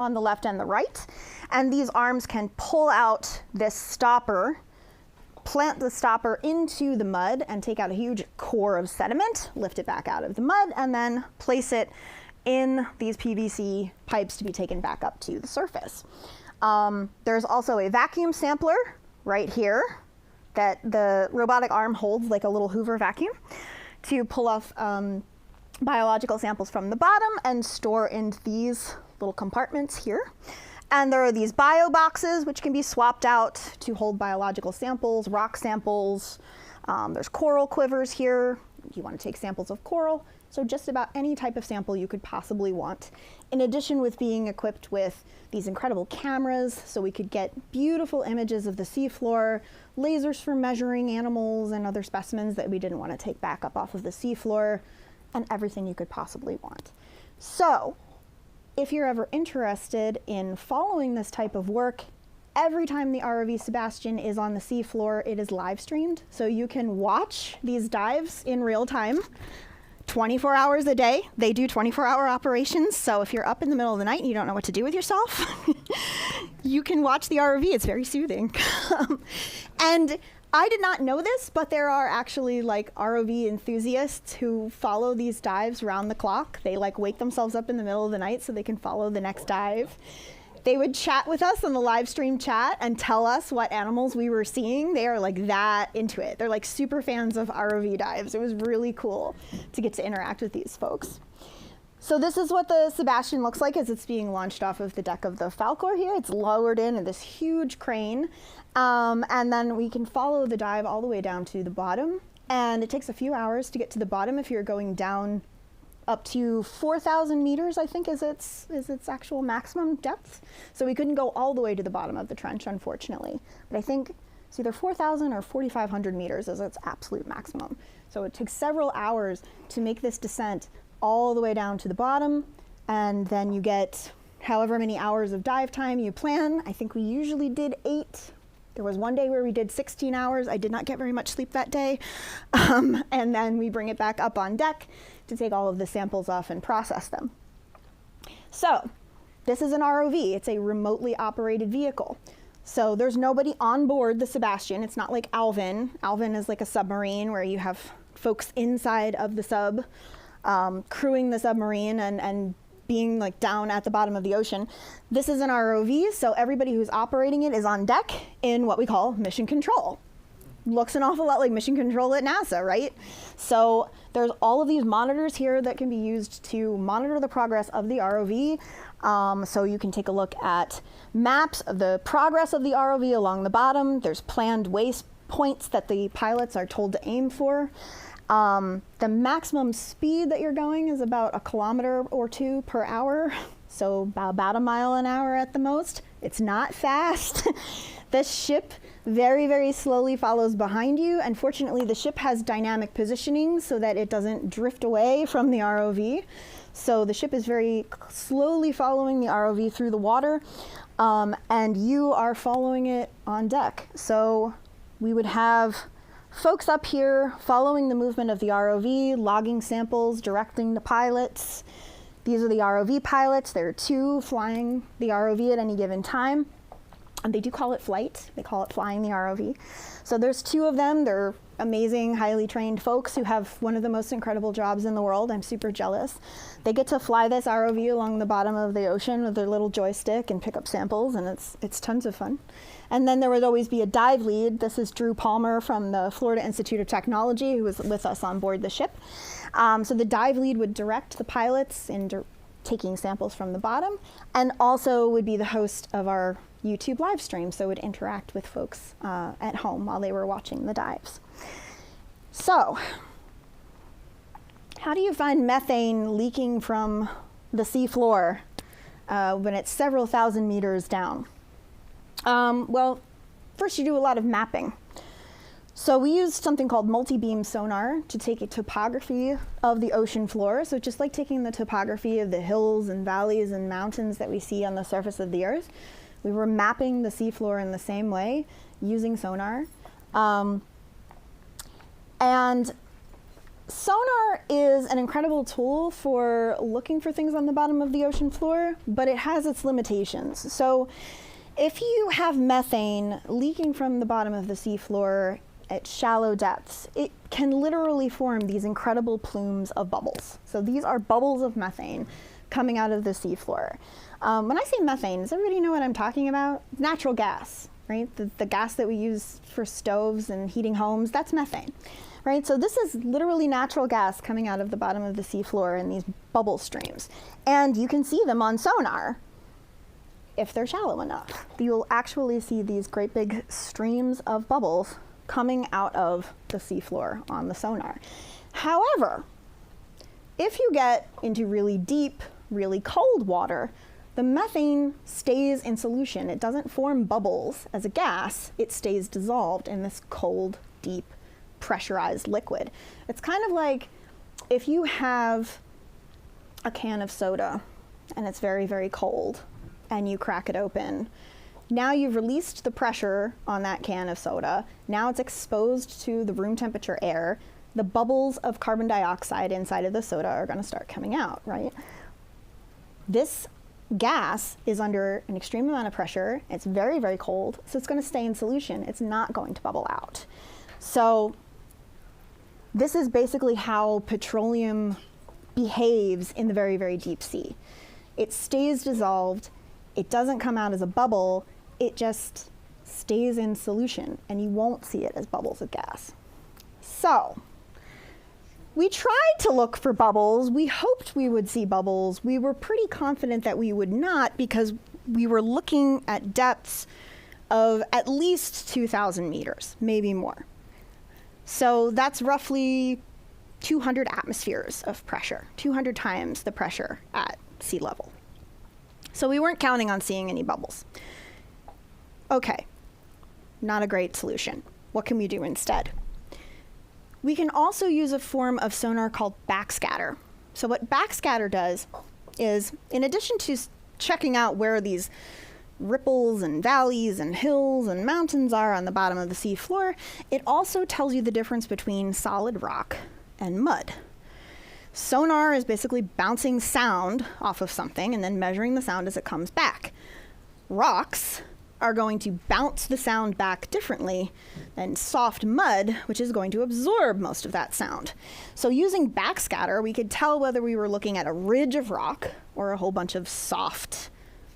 on the left and the right. And these arms can pull out this stopper, plant the stopper into the mud and take out a huge core of sediment, lift it back out of the mud, and then place it in these PVC pipes to be taken back up to the surface. There's also a vacuum sampler right here that the robotic arm holds like a little Hoover vacuum to pull off biological samples from the bottom and store in these little compartments here. And there are these bio boxes which can be swapped out to hold biological samples, rock samples. There's coral quivers here. You want to take samples of coral. So just about any type of sample you could possibly want. In addition with being equipped with these incredible cameras, so we could get beautiful images of the seafloor, lasers for measuring animals and other specimens that we didn't want to take back up off of the seafloor, and everything you could possibly want. So if you're ever interested in following this type of work, every time the ROV Sebastian is on the seafloor, it is live streamed. So you can watch these dives in real time, 24 hours a day. They do 24-hour operations. So if you're up in the middle of the night and you don't know what to do with yourself, you can watch the ROV. It's very soothing. And I did not know this, but there are actually like ROV enthusiasts who follow these dives round the clock. They like wake themselves up in the middle of the night so they can follow the next dive. They would chat with us on the live stream chat and tell us what animals we were seeing. They are like that into it. They're like super fans of ROV dives. It was really cool to get to interact with these folks. So this is what the Sebastian looks like as it's being launched off of the deck of the Falkor here. It's lowered in this huge crane. And then we can follow the dive all the way down to the bottom. And it takes a few hours to get to the bottom if you're going down up to 4,000 meters, I think is its actual maximum depth. So we couldn't go all the way to the bottom of the trench, unfortunately. But I think it's either 4,000 or 4,500 meters is its absolute maximum. So it takes several hours to make this descent all the way down to the bottom. And then you get however many hours of dive time you plan. I think we usually did 8. There was one day where we did 16 hours. I did not get very much sleep that day. And then we bring it back up on deck to take all of the samples off and process them. So this is an ROV. It's a remotely operated vehicle. So there's nobody on board the Sebastian. It's not like Alvin. Alvin is like a submarine where you have folks inside of the sub crewing the submarine and being like down at the bottom of the ocean. This is an ROV, so everybody who's operating it is on deck in what we call mission control. Looks an awful lot like mission control at NASA, right? So there's all of these monitors here that can be used to monitor the progress of the ROV. So you can take a look at maps of the progress of the ROV along the bottom. There's planned waypoints that the pilots are told to aim for. The maximum speed that you're going is about 1 kilometer or 2 per hour. So about 1 mile an hour at the most. It's not fast. The ship very, very slowly follows behind you. And fortunately, the ship has dynamic positioning so that it doesn't drift away from the ROV. So the ship is very slowly following the ROV through the water, and you are following it on deck. So we would have folks up here following the movement of the ROV, logging samples, directing the pilots. These are the ROV pilots. There are 2 flying the ROV at any given time. And they do call it flight. They call it flying the ROV. So there's 2 of them. They're amazing, highly trained folks who have one of the most incredible jobs in the world. I'm super jealous. They get to fly this ROV along the bottom of the ocean with their little joystick and pick up samples, and it's tons of fun. And then there would always be a dive lead. This is Drew Palmer from the Florida Institute of Technology, who was with us on board the ship. So the dive lead would direct the pilots in taking samples from the bottom, and also would be the host of our YouTube live stream, so would interact with folks at home while they were watching the dives. So, how do you find methane leaking from the seafloor when it's several thousand meters down? Well, first you do a lot of mapping. So we used something called multi-beam sonar to take a topography of the ocean floor. So just like taking the topography of the hills and valleys and mountains that we see on the surface of the Earth, we were mapping the seafloor in the same way using sonar. And sonar is an incredible tool for looking for things on the bottom of the ocean floor, but it has its limitations. So if you have methane leaking from the bottom of the seafloor at shallow depths, it can literally form these incredible plumes of bubbles. So these are bubbles of methane coming out of the seafloor. When I say methane, does everybody know what I'm talking about? Natural gas, right? The gas that we use for stoves and heating homes, that's methane, right? So this is literally natural gas coming out of the bottom of the seafloor in these bubble streams. And you can see them on sonar if they're shallow enough. You'll actually see these great big streams of bubbles coming out of the seafloor on the sonar. However, if you get into really deep, really cold water, the methane stays in solution. It doesn't form bubbles as a gas. It stays dissolved in this cold, deep, pressurized liquid. It's kind of like if you have a can of soda and it's very, very cold and you crack it open. Now you've released the pressure on that can of soda. Now it's exposed to the room temperature air. The bubbles of carbon dioxide inside of the soda are going to start coming out, right? This gas is under an extreme amount of pressure. It's very, very cold, so it's going to stay in solution. It's not going to bubble out. So this is basically how petroleum behaves in the very, very deep sea. It stays dissolved. It doesn't come out as a bubble. It just stays in solution, and you won't see it as bubbles of gas. So we tried to look for bubbles. We hoped we would see bubbles. We were pretty confident that we would not because we were looking at depths of at least 2,000 meters, maybe more. So that's roughly 200 atmospheres of pressure, 200 times the pressure at sea level. So we weren't counting on seeing any bubbles. Okay, not a great solution. What can we do instead? We can also use a form of sonar called backscatter. So what backscatter does is, in addition to checking out where these ripples and valleys and hills and mountains are on the bottom of the sea floor, it also tells you the difference between solid rock and mud. Sonar is basically bouncing sound off of something and then measuring the sound as it comes back. Rocks are going to bounce the sound back differently than soft mud, which is going to absorb most of that sound. So using backscatter, we could tell whether we were looking at a ridge of rock or a whole bunch of soft,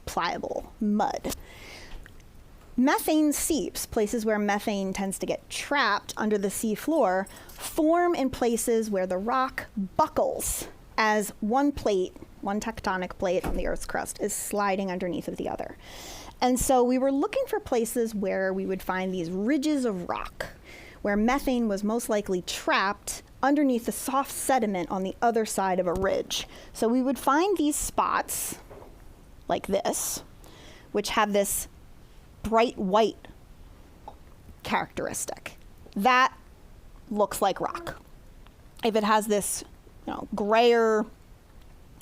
pliable mud. Methane seeps, places where methane tends to get trapped under the sea floor, form in places where the rock buckles as one plate, one tectonic plate on the Earth's crust, is sliding underneath of the other. And so we were looking for places where we would find these ridges of rock, where methane was most likely trapped underneath the soft sediment on the other side of a ridge. So we would find these spots, like this, which have this bright white characteristic. That looks like rock. If it has this, grayer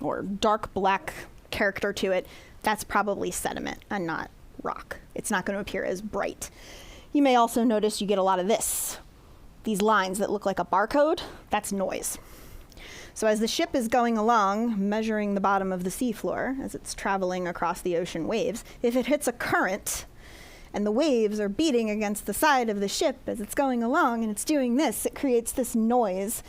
or dark black character to it, that's probably sediment and not rock. It's not going to appear as bright. You may also notice you get a lot of these lines that look like a barcode. That's noise. So as the ship is going along, measuring the bottom of the seafloor as it's traveling across the ocean waves, if it hits a current and the waves are beating against the side of the ship as it's going along and it's doing this, it creates this noise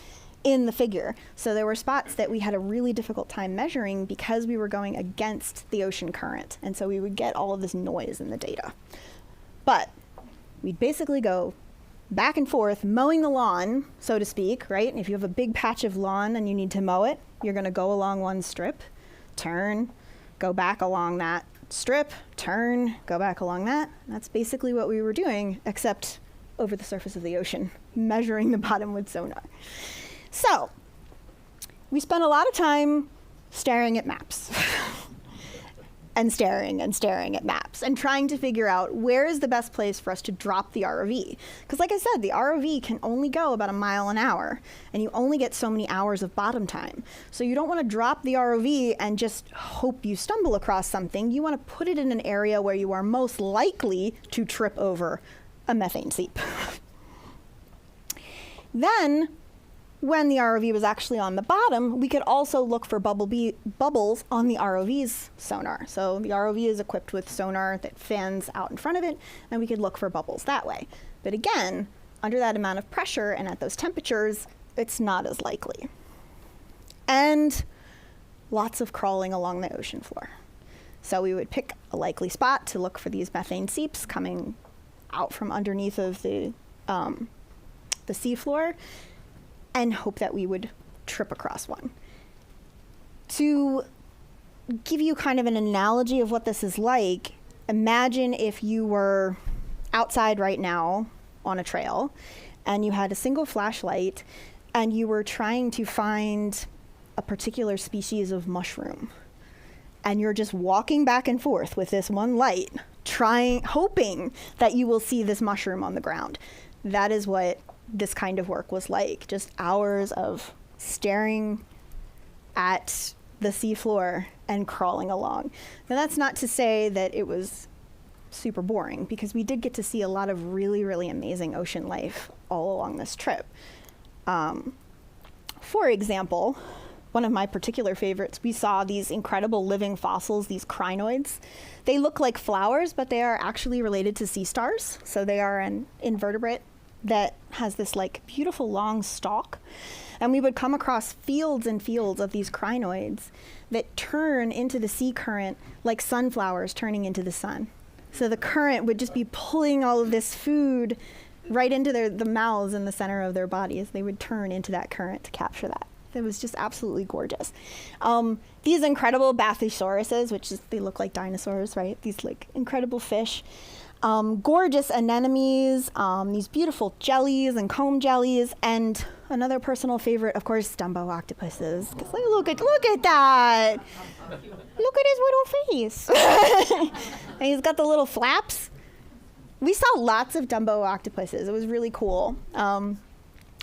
in the figure. So there were spots that we had a really difficult time measuring because we were going against the ocean current. And so we would get all of this noise in the data. But we'd basically go back and forth, mowing the lawn, so to speak, right? And if you have a big patch of lawn and you need to mow it, you're going to go along one strip, turn, go back along that strip, turn, go back along that. That's basically what we were doing, except over the surface of the ocean, measuring the bottom with sonar. So we spent a lot of time staring at maps and staring at maps and trying to figure out where is the best place for us to drop the ROV. Because like I said, the ROV can only go about a mile an hour and you only get so many hours of bottom time. So you don't want to drop the ROV and just hope you stumble across something. You want to put it in an area where you are most likely to trip over a methane seep. Then when the ROV was actually on the bottom, we could also look for bubbles on the ROV's sonar. So the ROV is equipped with sonar that fans out in front of it, and we could look for bubbles that way. But again, under that amount of pressure and at those temperatures, it's not as likely. And lots of crawling along the ocean floor. So we would pick a likely spot to look for these methane seeps coming out from underneath of the seafloor, and hope that we would trip across one. To give you kind of an analogy of what this is like, imagine if you were outside right now on a trail and you had a single flashlight and you were trying to find a particular species of mushroom. And you're just walking back and forth with this one light, hoping that you will see this mushroom on the ground. That is what this kind of work was like, just hours of staring at the seafloor and crawling along. Now that's not to say that it was super boring, because we did get to see a lot of really, really amazing ocean life all along this trip. For example, one of my particular favorites, we saw these incredible living fossils, these crinoids. They look like flowers, but they are actually related to sea stars. So they are an invertebrate that has this like beautiful long stalk. And we would come across fields and fields of these crinoids that turn into the sea current like sunflowers turning into the sun. So the current would just be pulling all of this food right into the mouths in the center of their bodies. They would turn into that current to capture that. It was just absolutely gorgeous. These incredible bathysauruses, which is, they look like dinosaurs, right? These like incredible fish. Gorgeous anemones, these beautiful jellies and comb jellies, and another personal favorite, of course, Dumbo octopuses. 'Cause look at that! Look at his little face. And he's got the little flaps. We saw lots of Dumbo octopuses. It was really cool.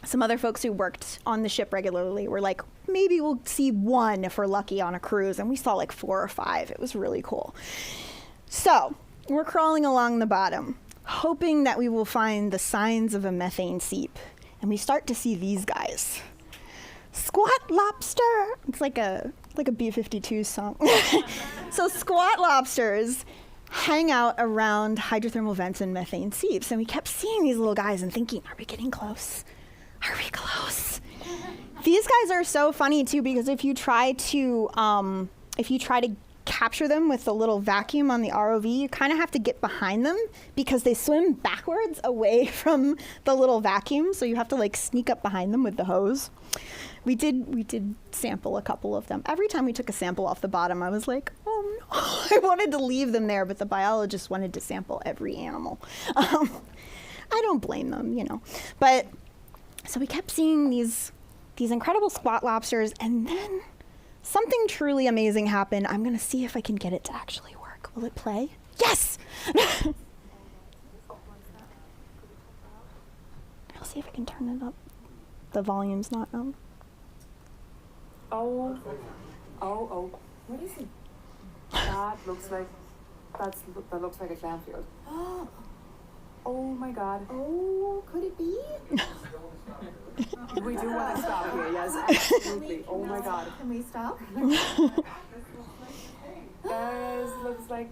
Some other folks who worked on the ship regularly were like, maybe we'll see one if we're lucky on a cruise, and we saw like 4 or 5. It was really cool. So we're crawling along the bottom, hoping that we will find the signs of a methane seep. And we start to see these guys. Squat lobster. It's like a B-52 song. So squat lobsters hang out around hydrothermal vents and methane seeps. And we kept seeing these little guys and thinking, are we getting close? Are we close? These guys are so funny too, because if you try to capture them with the little vacuum on the ROV, you kind of have to get behind them because they swim backwards away from the little vacuum. So you have to like sneak up behind them with the hose. We did sample a couple of them. Every time we took a sample off the bottom, I was like, oh no. I wanted to leave them there, but the biologist wanted to sample every animal. I don't blame them, you know. But so we kept seeing these incredible squat lobsters, and then something truly amazing happened. I'm going to see if I can get it to actually work. Will it play? Yes! I'll see if I can turn it up. The volume's not on. Oh. What is it? That looks like a clamfield. Oh my God. Oh, could it be? We do want to stop here, yes, absolutely. Oh my God. Can we stop? This looks like...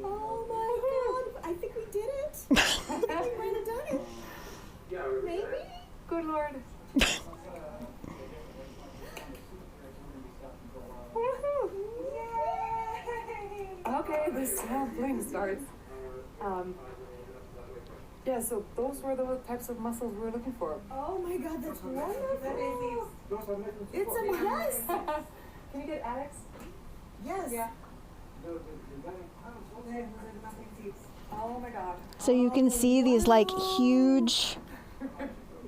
Oh my God, I think we did it. I think we might have done it. Maybe? Good Lord. Okay, the sampling starts. Yeah, so those were the types of mussels we were looking for. Oh my God, that's wonderful. It's a yes. Can you get Alex? Yes. Yeah. Oh my God. So you can see these like huge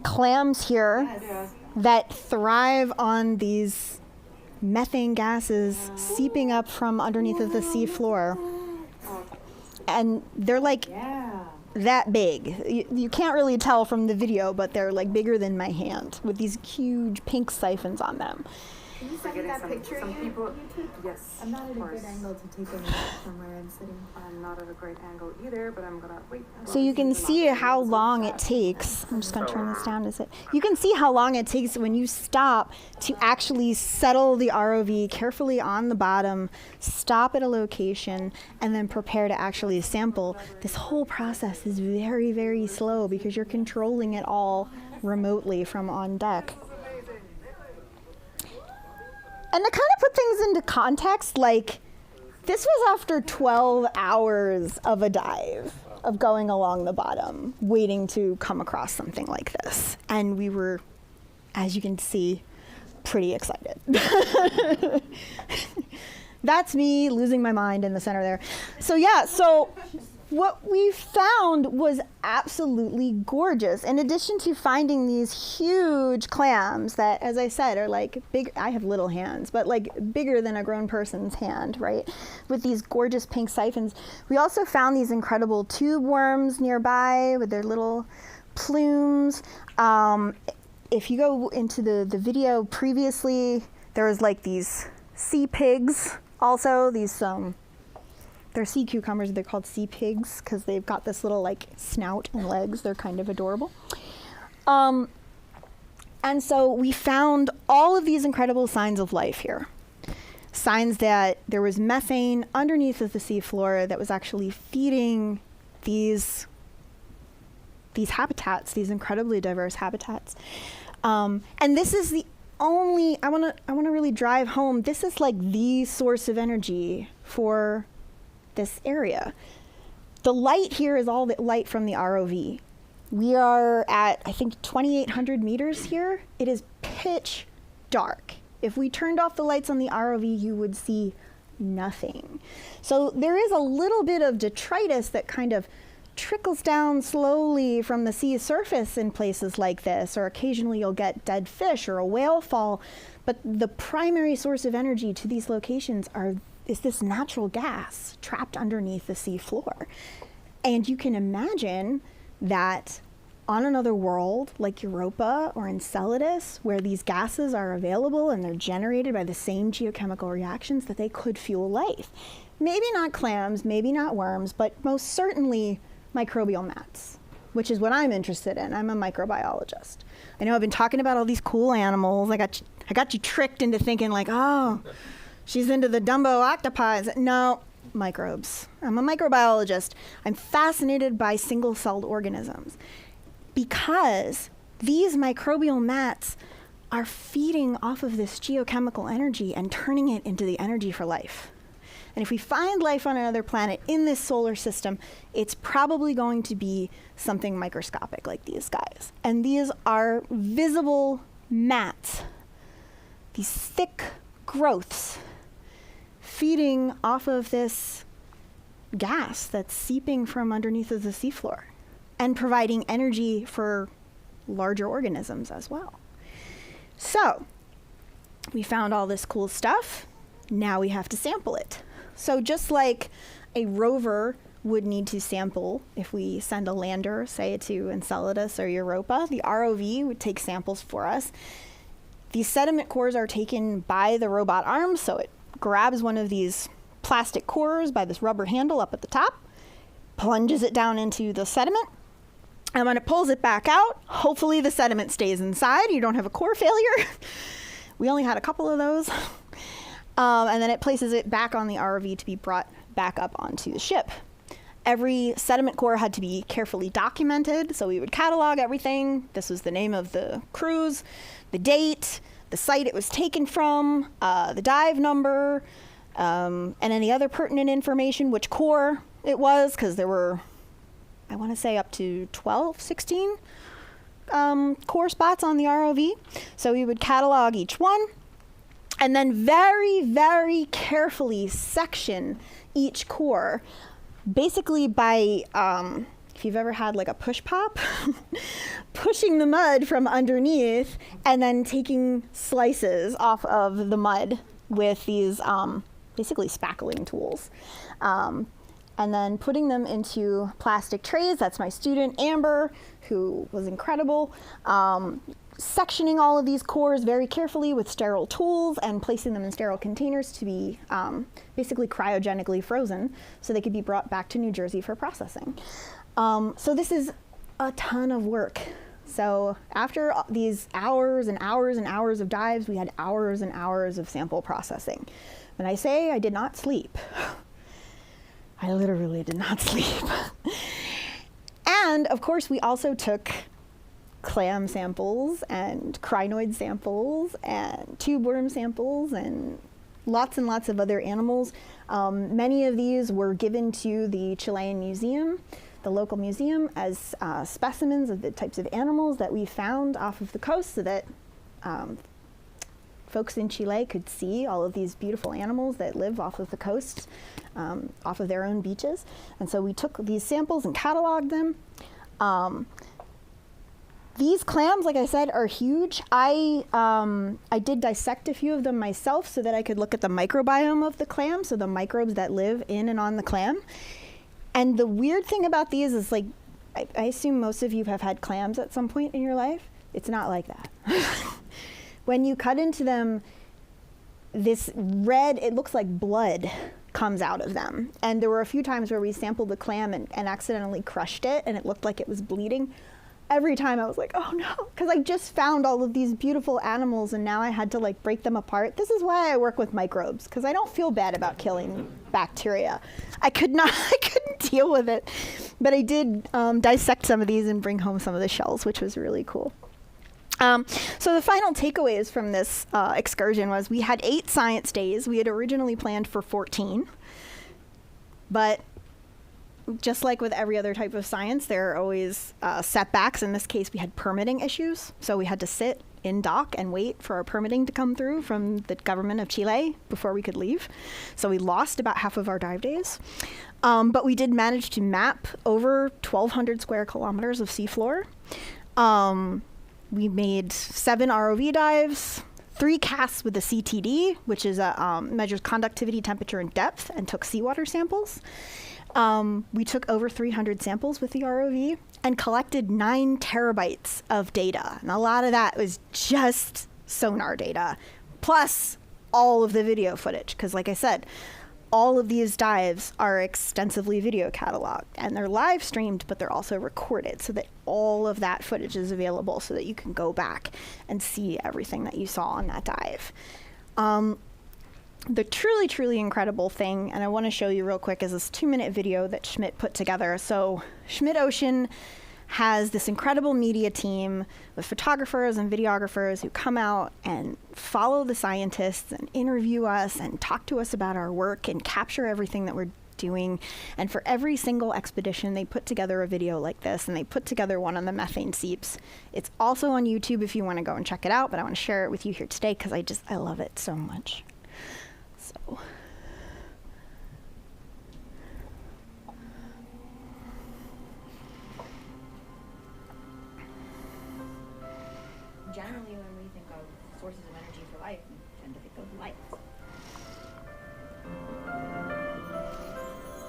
clams here Yeah. that thrive on these methane gases seeping up from underneath of the sea floor. And they're like Yeah. that big. You can't really tell from the video, but they're like bigger than my hand with these huge pink siphons on them. Can you send me getting that picture some you people. took? Yes. I'm not at of a course. good angle to take any from where I'm sitting. I'm not at a great angle either, but I'm gonna wait. So you can see how long it takes. I'm just going to turn this down a bit. You can see how long it takes when you stop to actually settle the ROV carefully on the bottom, stop at a location, and then prepare to actually sample. This whole process is very, very slow because you're controlling it all remotely from on deck. And to kind of put things into context, like, this was after 12 hours of a dive, of going along the bottom, waiting to come across something like this. And we were, as you can see, pretty excited. That's me losing my mind in the center there. So yeah, so what we found was absolutely gorgeous. In addition to finding these huge clams that, as I said, are like big, I have little hands, but like bigger than a grown person's hand, right? With these gorgeous pink siphons. We also found these incredible tube worms nearby with their little plumes. If you go into the video previously, there was like these sea pigs also, these they're sea cucumbers. They're called sea pigs because they've got this little like snout and legs. They're kind of adorable. And so we found all of these incredible signs of life here. Signs that there was methane underneath of the seafloor that was actually feeding these habitats, these incredibly diverse habitats. And this is the only, I wanna really drive home, this is like the source of energy for this area. The light here is all the light from the ROV. We are at, I think, 2,800 meters here. It is pitch dark. If we turned off the lights on the ROV, you would see nothing. So there is a little bit of detritus that kind of trickles down slowly from the sea surface in places like this, or occasionally you'll get dead fish or a whale fall. But the primary source of energy to these locations is this natural gas trapped underneath the sea floor. And you can imagine that on another world like Europa or Enceladus, where these gases are available and they're generated by the same geochemical reactions, that they could fuel life. Maybe not clams, maybe not worms, but most certainly microbial mats, which is what I'm interested in. I'm a microbiologist. I know I've been talking about all these cool animals. I got you tricked into thinking like, oh, she's into the Dumbo octopi. No, microbes. I'm a microbiologist. I'm fascinated by single-celled organisms because these microbial mats are feeding off of this geochemical energy and turning it into the energy for life. And if we find life on another planet in this solar system, it's probably going to be something microscopic like these guys. And these are visible mats, these thick growths feeding off of this gas that's seeping from underneath of the seafloor and providing energy for larger organisms as well. So we found all this cool stuff. Now we have to sample it. So just like a rover would need to sample if we send a lander, say to Enceladus or Europa, the ROV would take samples for us. These sediment cores are taken by the robot arm, so it grabs one of these plastic cores by this rubber handle up at the top, plunges it down into the sediment, and when it pulls it back out, hopefully the sediment stays inside. You don't have a core failure. We only had a couple of those. And then it places it back on the ROV to be brought back up onto the ship. Every sediment core had to be carefully documented, so we would catalog everything. This was the name of the cruise, the date, the site it was taken from, the dive number, and any other pertinent information, which core it was, because there were, I want to say, up to 12, 16 core spots on the ROV. So we would catalog each one, and then very, very carefully section each core, basically by, if you've ever had like a push pop, pushing the mud from underneath and then taking slices off of the mud with these basically spackling tools. And then putting them into plastic trays. That's my student, Amber, who was incredible. sectioning all of these cores very carefully with sterile tools and placing them in sterile containers to be basically cryogenically frozen so they could be brought back to New Jersey for processing. So this is a ton of work. So after these hours and hours and hours of dives, we had hours and hours of sample processing. When I say I did not sleep, I literally did not sleep. And of course, we also took clam samples and crinoid samples and tube worm samples and lots of other animals. Many of these were given to the Chilean museum, the local museum, as specimens of the types of animals that we found off of the coast so that folks in Chile could see all of these beautiful animals that live off of the coast, off of their own beaches. And so we took these samples and cataloged them. These clams, like I said, are huge. I did dissect a few of them myself so that I could look at the microbiome of the clam, so the microbes that live in and on the clam. And the weird thing about these is, like, I assume most of you have had clams at some point in your life. It's not like that. When you cut into them, this red, it looks like blood comes out of them. And there were a few times where we sampled the clam and accidentally crushed it, and it looked like it was bleeding. Every time I was like, oh no, because I just found all of these beautiful animals and now I had to like break them apart. This is why I work with microbes, because I don't feel bad about killing bacteria. I couldn't deal with it. But I did dissect some of these and bring home some of the shells, which was really cool. So the final takeaways from this excursion was we had 8 science days. We had originally planned for 14, but just like with every other type of science, there are always setbacks. In this case, we had permitting issues. So we had to sit in dock and wait for our permitting to come through from the government of Chile before we could leave. So we lost about half of our dive days. But we did manage to map over 1,200 square kilometers of seafloor. We made 7 ROV dives, 3 casts with the CTD, which is measures conductivity, temperature, and depth, and took seawater samples. We took over 300 samples with the ROV and collected 9 terabytes of data. And a lot of that was just sonar data, plus all of the video footage. Because like I said, all of these dives are extensively video cataloged. And they're live streamed, but they're also recorded so that all of that footage is available so that you can go back and see everything that you saw on that dive. The truly, truly incredible thing, and I want to show you real quick, is this 2-minute video that Schmidt put together. So Schmidt Ocean has this incredible media team with photographers and videographers who come out and follow the scientists and interview us and talk to us about our work and capture everything that we're doing. And for every single expedition, they put together a video like this, and they put together one on the methane seeps. It's also on YouTube if you want to go and check it out, but I want to share it with you here today because I love it so much. So. Generally, when we think of sources of energy for life, we tend to think of light.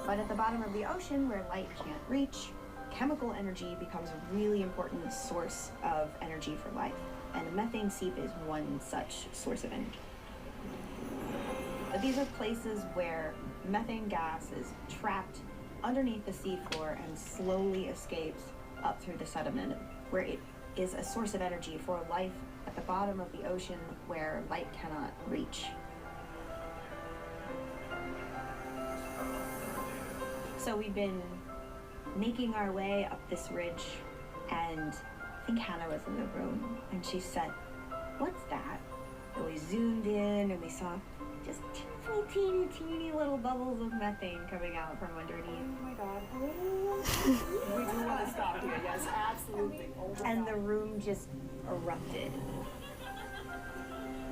But at the bottom of the ocean, where light can't reach, chemical energy becomes a really important source of energy for life. And a methane seep is one such source of energy. But these are places where methane gas is trapped underneath the seafloor and slowly escapes up through the sediment, where it is a source of energy for life at the bottom of the ocean where light cannot reach. So we've been making our way up this ridge, and I think Hannah was in the room, and she said, "What's that?" And we zoomed in and we saw just teeny little bubbles of methane coming out from underneath. Oh my god. We do want to stop here, yes, absolutely. And the room just erupted.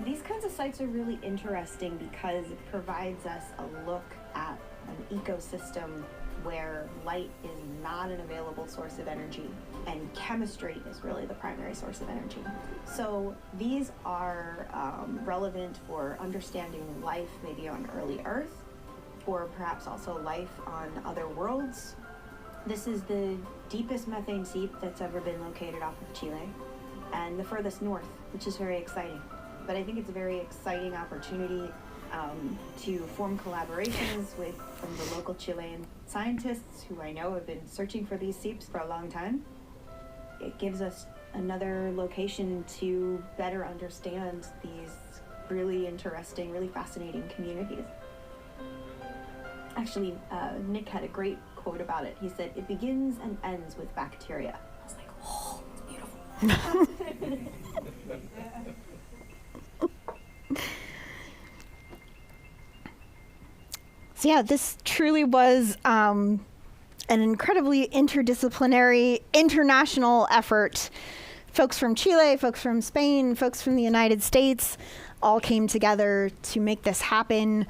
These kinds of sites are really interesting because it provides us a look at an ecosystem where light is not an available source of energy and chemistry is really the primary source of energy. So these are relevant for understanding life maybe on early Earth, or perhaps also life on other worlds. This is the deepest methane seep that's ever been located off of Chile, and the furthest north, which is very exciting. But I think it's a very exciting opportunity to form collaborations from the local Chilean scientists who I know have been searching for these seeps for a long time. It gives us another location to better understand these really interesting, really fascinating communities. Actually, Nick had a great quote about it. He said, "It begins and ends with bacteria." I was like, oh, it's beautiful. So yeah, this truly was an incredibly interdisciplinary, international effort. Folks from Chile, folks from Spain, folks from the United States all came together to make this happen.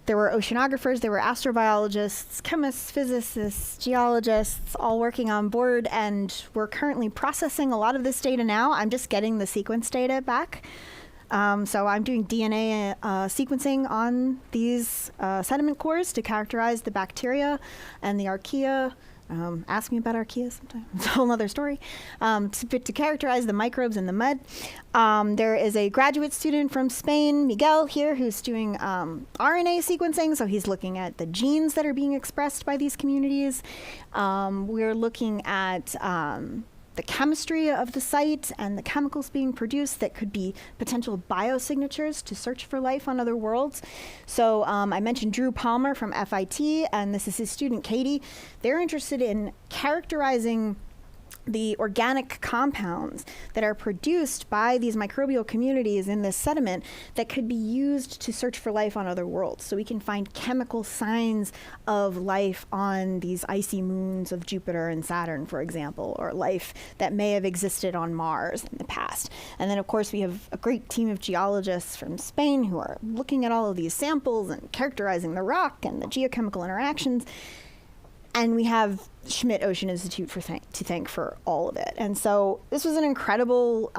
There were oceanographers, there were astrobiologists, chemists, physicists, geologists, all working on board, and we're currently processing a lot of this data now. I'm just getting the sequence data back. So I'm doing DNA sequencing on these sediment cores to characterize the bacteria and the archaea. Ask me about archaea sometime. It's a whole other story. To characterize the microbes in the mud. There is a graduate student from Spain, Miguel, here, who's doing RNA sequencing. So he's looking at the genes that are being expressed by these communities. We're looking at the chemistry of the site and the chemicals being produced that could be potential biosignatures to search for life on other worlds. So I mentioned Drew Palmer from FIT, and this is his student Katie. They're interested in characterizing the organic compounds that are produced by these microbial communities in this sediment that could be used to search for life on other worlds. So we can find chemical signs of life on these icy moons of Jupiter and Saturn, for example, or life that may have existed on Mars in the past. And then, of course, we have a great team of geologists from Spain who are looking at all of these samples and characterizing the rock and the geochemical interactions. And we have Schmidt Ocean Institute to thank for all of it. And so this was an incredible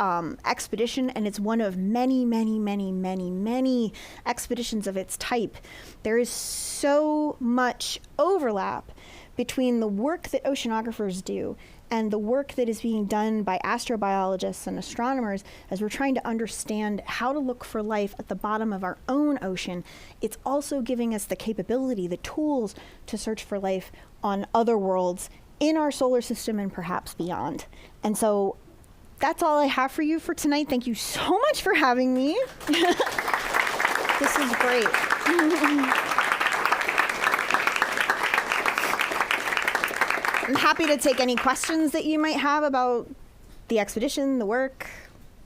expedition, and it's one of many, many, many, many, many expeditions of its type. There is so much overlap between the work that oceanographers do and the work that is being done by astrobiologists and astronomers as we're trying to understand how to look for life at the bottom of our own ocean. It's also giving us the capability, the tools to search for life on other worlds in our solar system and perhaps beyond. And so that's all I have for you for tonight. Thank you so much for having me. This is great. I'm happy to take any questions that you might have about the expedition, the work.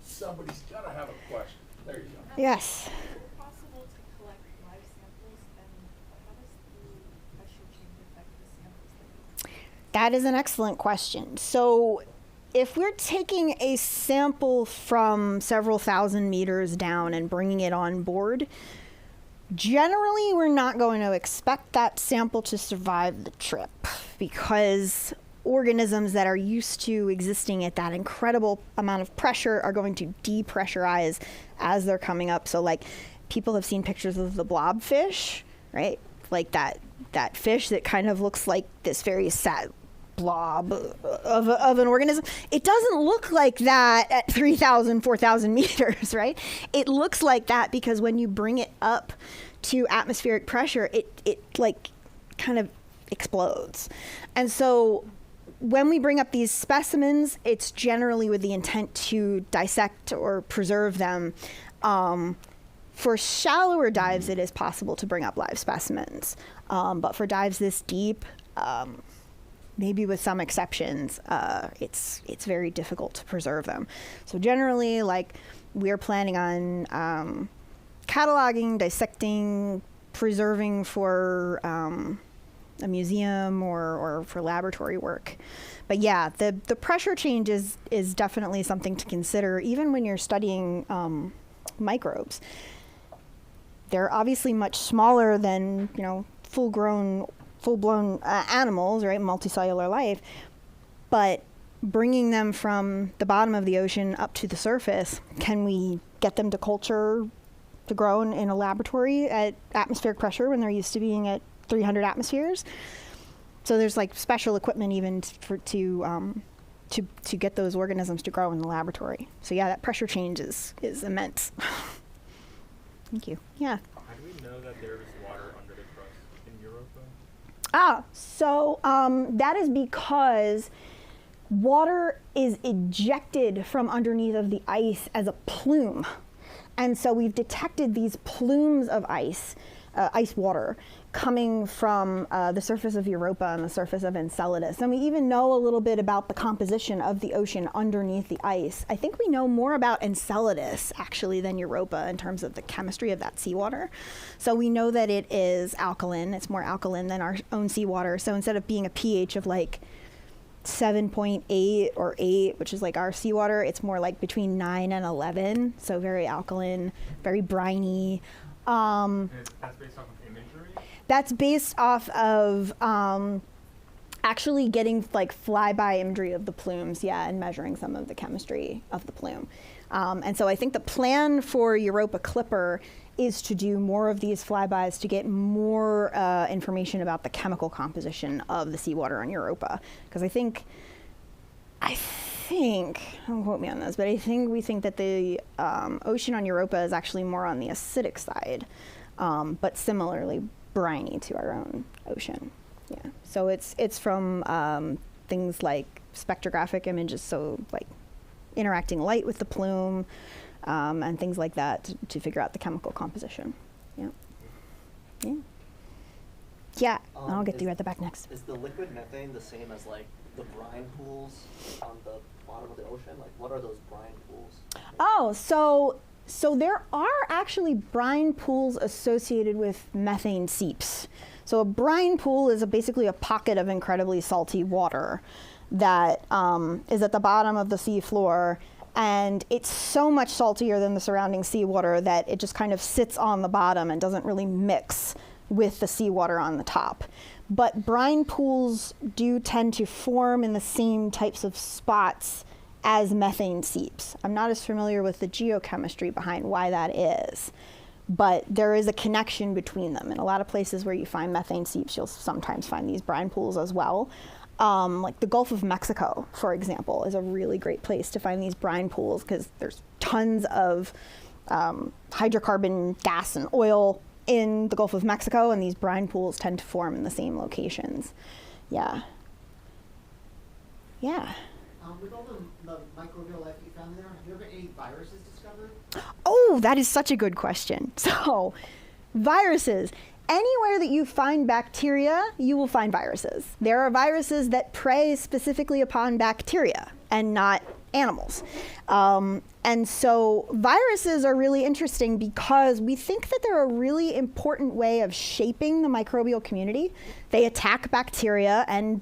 Somebody's got to have a question. There you go. Yes. Is it possible to collect live samples, and how does the pressure change affect the samples that you take? That is an excellent question. So if we're taking a sample from several thousand meters down and bringing it on board, generally we're not going to expect that sample to survive the trip, because organisms that are used to existing at that incredible amount of pressure are going to depressurize as they're coming up. So like people have seen pictures of the blobfish, right? Like that fish that kind of looks like this very sad blob of an organism. It doesn't look like that at 3,000, 4,000 meters, right? It looks like that because when you bring it up to atmospheric pressure, it like kind of explodes. And so when we bring up these specimens, it's generally with the intent to dissect or preserve them. For shallower dives, it is possible to bring up live specimens. But for dives this deep, maybe with some exceptions, it's very difficult to preserve them. So generally, like, we're planning on cataloging, dissecting, preserving for a museum or for laboratory work. But yeah, the pressure change is definitely something to consider, even when you're studying microbes. They're obviously much smaller than, full-blown animals, right? Multicellular life. But bringing them from the bottom of the ocean up to the surface, can we get them to culture, to grow in a laboratory at atmospheric pressure when they're used to being at 300 atmospheres? So there's like special equipment even to to get those organisms to grow in the laboratory. So yeah, that pressure change is immense. Thank you. Yeah. How do we know that there's water under the crust in Europa? So that is because water is ejected from underneath of the ice as a plume. And so we've detected these plumes of ice water, coming from the surface of Europa and the surface of Enceladus. And we even know a little bit about the composition of the ocean underneath the ice. I think we know more about Enceladus, actually, than Europa in terms of the chemistry of that seawater. So we know that it is alkaline. It's more alkaline than our own seawater. So instead of being a pH of like 7.8 or 8, which is like our seawater, it's more like between 9 and 11. So very alkaline, very briny. And that's based off of imagery? That's based off of actually getting like flyby imagery of the plumes, and measuring some of the chemistry of the plume. And so I think the plan for Europa Clipper is to do more of these flybys to get more information about the chemical composition of the seawater on Europa. Because I think, don't quote me on this, but I think we think that the ocean on Europa is actually more on the acidic side, but similarly briny to our own ocean. Yeah. So it's from things like spectrographic images, so like interacting light with the plume, and things like that to figure out the chemical composition. Yeah. Yeah. Yeah. I'll get to you at the back next. Is the liquid methane the same as like the brine pools on the bottom of the ocean? Like, what are those brine pools? Oh, so there are actually brine pools associated with methane seeps. So a brine pool is basically a pocket of incredibly salty water that is at the bottom of the sea floor, and it's so much saltier than the surrounding seawater that it just kind of sits on the bottom and doesn't really mix with the seawater on the top. But brine pools do tend to form in the same types of spots as methane seeps. I'm not as familiar with the geochemistry behind why that is, but there is a connection between them. In a lot of places where you find methane seeps, you'll sometimes find these brine pools as well. Like the Gulf of Mexico, for example, is a really great place to find these brine pools because there's tons of hydrocarbon gas and oil in the Gulf of Mexico, and these brine pools tend to form in the same locations. Yeah. Yeah. With all the microbial life you found there, have there been any viruses discovered? Oh, that is such a good question. So, viruses. Anywhere that you find bacteria, you will find viruses. There are viruses that prey specifically upon bacteria and not animals. And so viruses are really interesting because we think that they're a really important way of shaping the microbial community. They attack bacteria and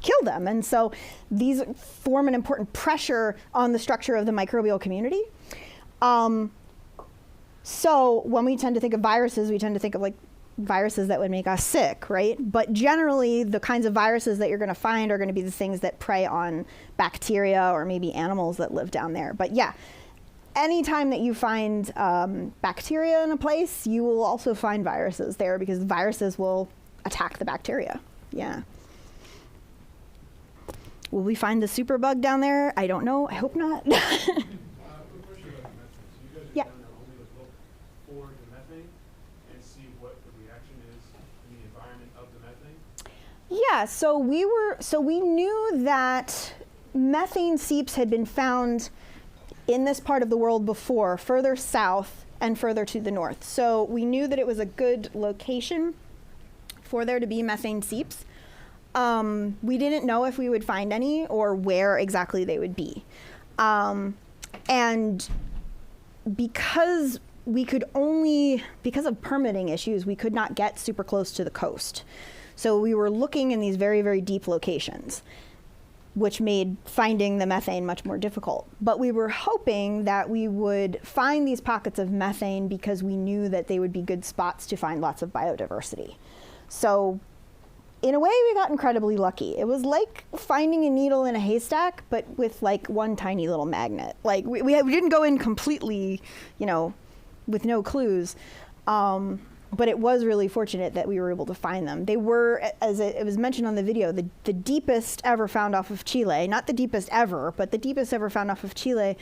kill them. And so these form an important pressure on the structure of the microbial community. So when we tend to think of viruses, we tend to think of like viruses that would make us sick, right? But generally, the kinds of viruses that you're going to find are going to be the things that prey on bacteria or maybe animals that live down there. But yeah, anytime that you find bacteria in a place, you will also find viruses there because viruses will attack the bacteria. Yeah. Will we find the superbug down there? I don't know. I hope not. Quick question about the methane. So you guys Yeah. are down there only to look for the methane and see what the reaction is in the environment of the methane? Yeah, so we knew that methane seeps had been found in this part of the world before, further south and further to the north. So we knew that it was a good location for there to be methane seeps. We didn't know if we would find any or where exactly they would be. And because of permitting issues, we could not get super close to the coast. So we were looking in these very, very deep locations, which made finding the methane much more difficult. But we were hoping that we would find these pockets of methane because we knew that they would be good spots to find lots of biodiversity. So in a way, we got incredibly lucky. It was like finding a needle in a haystack, but with like one tiny little magnet. Like we didn't go in completely, with no clues. but it was really fortunate that we were able to find them. They were, as it was mentioned on the video, the deepest ever found off of Chile. Not the deepest ever, but the deepest ever found off of Chile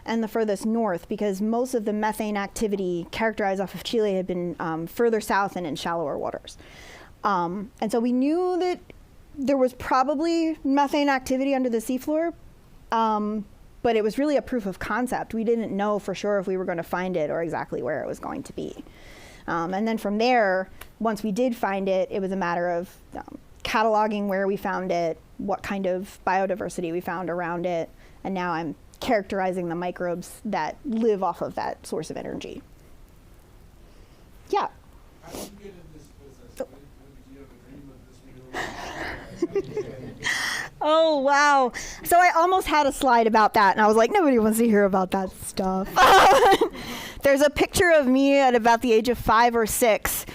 and the furthest north, because most of the methane activity characterized off of Chile had been further south and in shallower waters. And so we knew that there was probably methane activity under the seafloor, but it was really a proof of concept. We didn't know for sure if we were going to find it or exactly where it was going to be. And then from there, once we did find it, it was a matter of cataloging where we found it, what kind of biodiversity we found around it, and now I'm characterizing the microbes that live off of that source of energy. Yeah? How did you get in this business? Did you have a dream of this being? Oh, wow. So I almost had a slide about that, and I was like, nobody wants to hear about that stuff. There's a picture of me at about the age of 5 or 6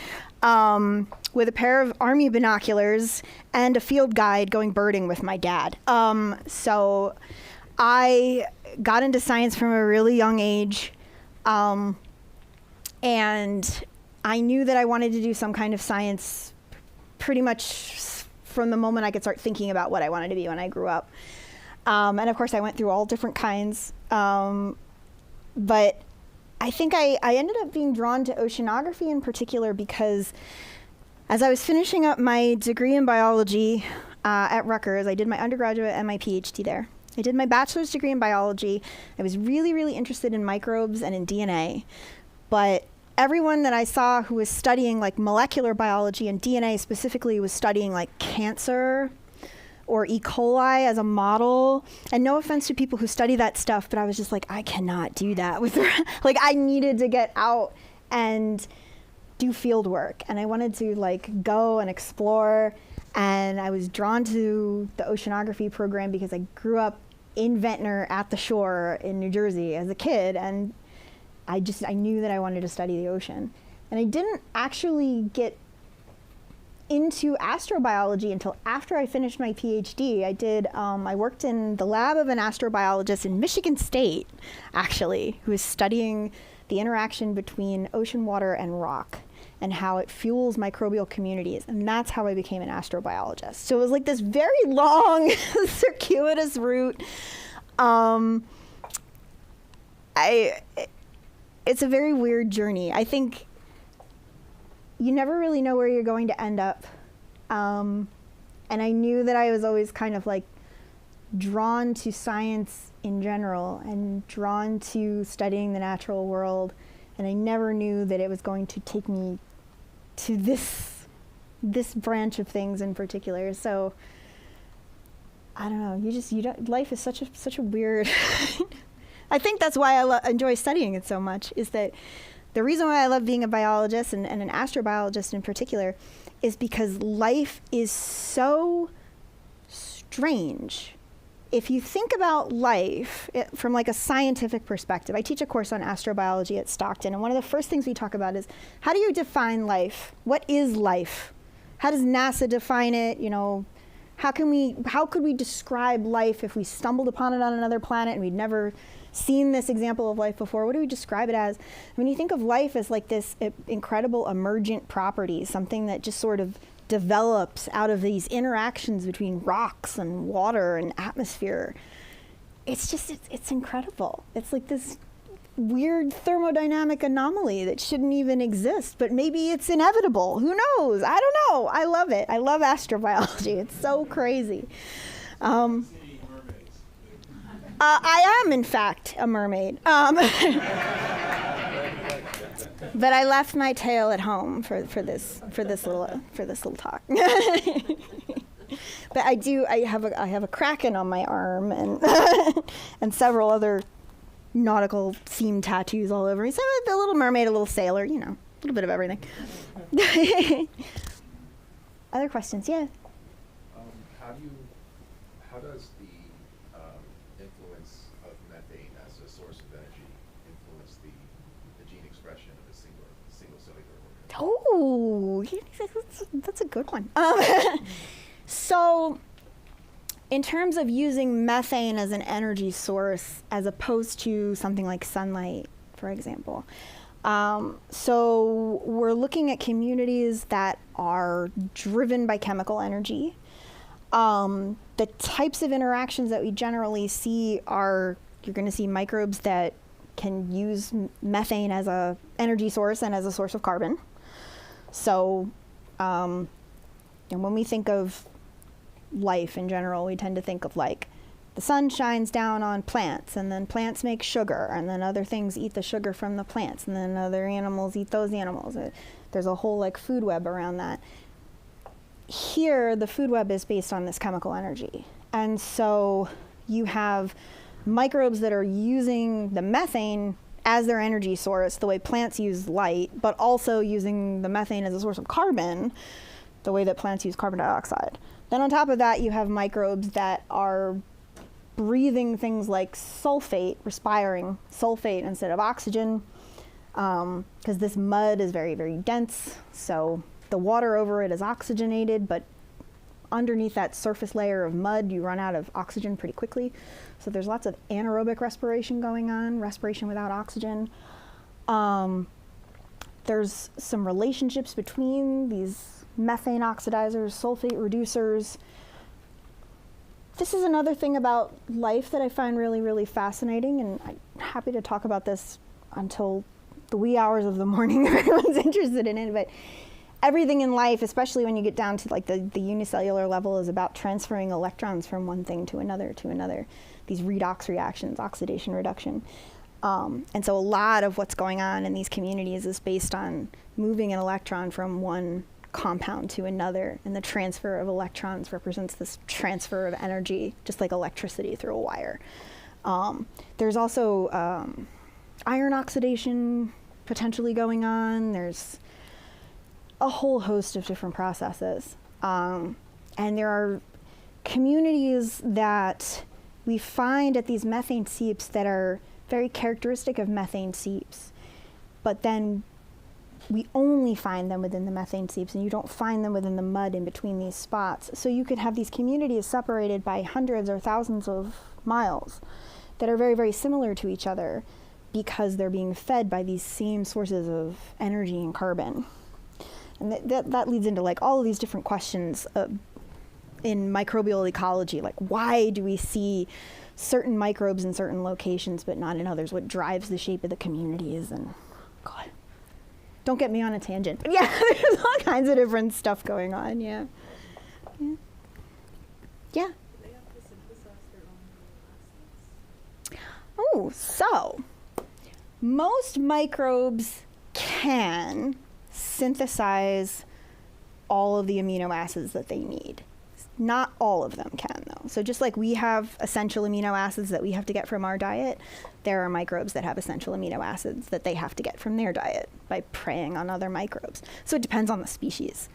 with a pair of army binoculars and a field guide going birding with my dad. So I got into science from a really young age, and I knew that I wanted to do some kind of science pretty much from the moment I could start thinking about what I wanted to be when I grew up. And of course I went through all different kinds. But I think I ended up being drawn to oceanography in particular because as I was finishing up my degree in biology at Rutgers, I did my undergraduate and my PhD there. I did my bachelor's degree in biology. I was really, really interested in microbes and in DNA. But everyone that I saw who was studying like molecular biology and DNA specifically was studying like cancer or E. coli as a model. And no offense to people who study that stuff, but I was just like, I cannot do that with like I needed to get out and do field work. And I wanted to like go and explore. And I was drawn to the oceanography program because I grew up in Ventnor at the shore in New Jersey as a kid. And I knew that I wanted to study the ocean. And I didn't actually get into astrobiology until after I finished my PhD. I worked in the lab of an astrobiologist in Michigan State, actually, who was studying the interaction between ocean water and rock and how it fuels microbial communities. And that's how I became an astrobiologist. So it was like this very long, circuitous route. It's a very weird journey. I think you never really know where you're going to end up. And I knew that I was always kind of like drawn to science in general and drawn to studying the natural world. And I never knew that it was going to take me to this branch of things in particular. So I don't know, life is such a weird, I think that's why I enjoy studying it so much, is that the reason why I love being a biologist and an astrobiologist in particular is because life is so strange. If you think about life from like a scientific perspective, I teach a course on astrobiology at Stockton, and one of the first things we talk about is how do you define life? What is life? How does NASA define it? You know, how could we describe life if we stumbled upon it on another planet and we'd never seen this example of life before? What do we describe it as? When you think of life as like this incredible emergent property, something that just sort of develops out of these interactions between rocks and water and atmosphere, it's incredible. It's like this weird thermodynamic anomaly that shouldn't even exist, but maybe it's inevitable. Who knows? I don't know. I love it. I love astrobiology. It's so crazy. I am, in fact, a mermaid. But I left my tail at home for this little talk. But I have a kraken on my arm and and several other nautical themed tattoos all over me. So a little mermaid, a little sailor, you know, a little bit of everything. Other questions? Yeah. How does the influence of methane as a source of energy influence the gene expression of a single cellular organism? Oh, that's a good one. So, in terms of using methane as an energy source, as opposed to something like sunlight, for example, So we're looking at communities that are driven by chemical energy. The types of interactions that we generally see are, you're going to see microbes that can use methane as a energy source and as a source of carbon. So, and when we think of life in general, we tend to think of like the sun shines down on plants, and then plants make sugar, and then other things eat the sugar from the plants, and then other animals eat those animals. There's a whole like food web around that. Here, the food web is based on this chemical energy. And so you have microbes that are using the methane as their energy source, the way plants use light, but also using the methane as a source of carbon, the way that plants use carbon dioxide. Then on top of that, you have microbes that are breathing things like sulfate, respiring sulfate instead of oxygen, because this mud is very, very dense. So the water over it is oxygenated, but underneath that surface layer of mud, you run out of oxygen pretty quickly. So there's lots of anaerobic respiration going on, respiration without oxygen. There's some relationships between these methane oxidizers, sulfate reducers. This is another thing about life that I find really, really fascinating, and I'm happy to talk about this until the wee hours of the morning if anyone's interested in it. But everything in life, especially when you get down to like the unicellular level, is about transferring electrons from one thing to another to another. These redox reactions, oxidation reduction. And so a lot of what's going on in these communities is based on moving an electron from one compound to another, and the transfer of electrons represents this transfer of energy, just like electricity through a wire. There's also iron oxidation potentially going on. There's a whole host of different processes. And there are communities that we find at these methane seeps that are very characteristic of methane seeps, but then we only find them within the methane seeps, and you don't find them within the mud in between these spots. So you could have these communities separated by hundreds or thousands of miles that are very, very similar to each other because they're being fed by these same sources of energy and carbon. And that leads into like all of these different questions in microbial ecology, like why do we see certain microbes in certain locations but not in others? What drives the shape of the communities? And God, don't get me on a tangent. But yeah, there's all kinds of different stuff going on. Yeah. Yeah. Yeah. Do they have to synthesize their own acids? Oh, so most microbes can synthesize all of the amino acids that they need. Not all of them can, though. So just like we have essential amino acids that we have to get from our diet, there are microbes that have essential amino acids that they have to get from their diet by preying on other microbes. So it depends on the species.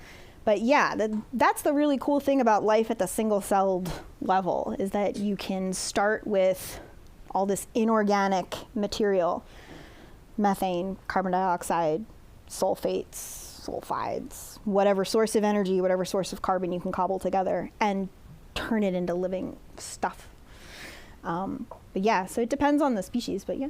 But yeah, that's the really cool thing about life at the single-celled level, is that you can start with all this inorganic material, methane, carbon dioxide, sulfates, sulfides, whatever source of energy, whatever source of carbon you can cobble together and turn it into living stuff. But yeah, so it depends on the species, but yeah.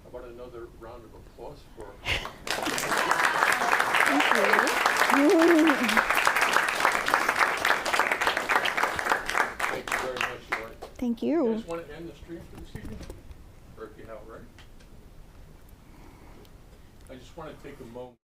How about another round of applause for... Thank you. Thank you very much, Lori. Thank You you. guys want to end the stream for this evening? Or if you have, right? I just want to take a moment.